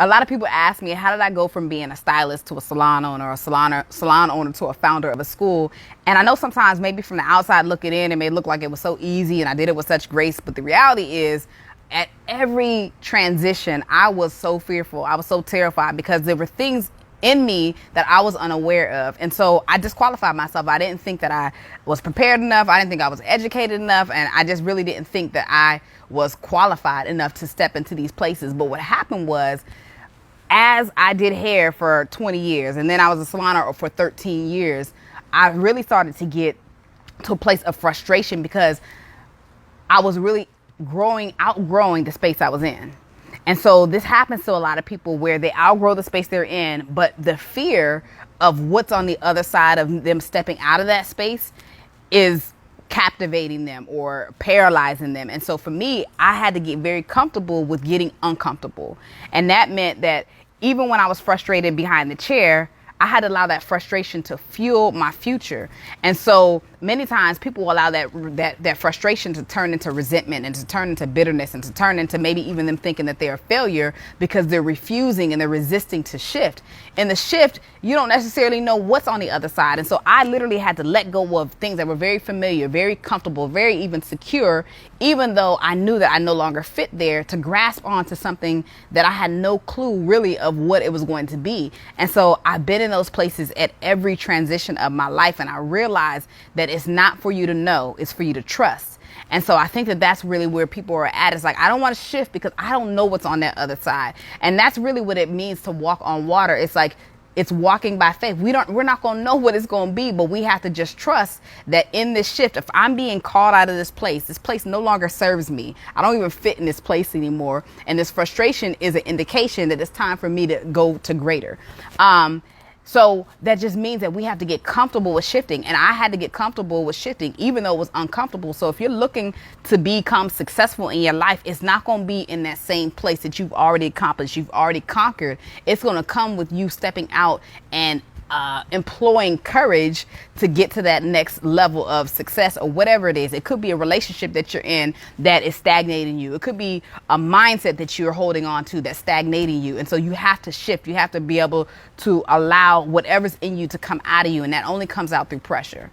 a lot of people ask me, how did I go from being a stylist to a salon owner, or a salon owner to a founder of a school? And I know sometimes maybe from the outside looking in, it may look like it was so easy and I did it with such grace. But the reality is, at every transition, I was so fearful. I was so terrified because there were things in me that I was unaware of. And so I disqualified myself. I didn't think that I was prepared enough. I didn't think I was educated enough. And I just really didn't think that I was qualified enough to step into these places. But what happened was, as I did hair for 20 years and then I was a salon owner for 13 years, I really started to get to a place of frustration because I was really outgrowing the space I was in. And so this happens to a lot of people where they outgrow the space they're in, but the fear of what's on the other side of them stepping out of that space is captivating them or paralyzing them. And so for me, I had to get very comfortable with getting uncomfortable. And that meant that even when I was frustrated behind the chair, I had to allow that frustration to fuel my future. And so many times people will allow that frustration to turn into resentment and to turn into bitterness and to turn into maybe even them thinking that they're a failure because they're refusing and they're resisting to shift. In the shift, you don't necessarily know what's on the other side. And so I literally had to let go of things that were very familiar, very comfortable, very even secure, even though I knew that I no longer fit there, to grasp onto something that I had no clue really of what it was going to be. And so I've been in those places at every transition of my life. And I realized that it's not for you to know, it's for you to trust. And so I think that that's really where people are at. It's like, I don't want to shift because I don't know what's on that other side. And that's really what it means to walk on water. It's like, it's walking by faith. We're not going to know what it's going to be, but we have to just trust that in this shift, if I'm being called out of this place no longer serves me. I don't even fit in this place anymore. And this frustration is an indication that it's time for me to go to greater. So that just means that we have to get comfortable with shifting. And I had to get comfortable with shifting, even though it was uncomfortable. So if you're looking to become successful in your life, it's not going to be in that same place that you've already accomplished, you've already conquered. It's going to come with you stepping out and employing courage to get to that next level of success or whatever it is. It could be a relationship that you're in that is stagnating you. It could be a mindset that you're holding on to that's stagnating you. And so you have to shift. You have to be able to allow whatever's in you to come out of you. And that only comes out through pressure.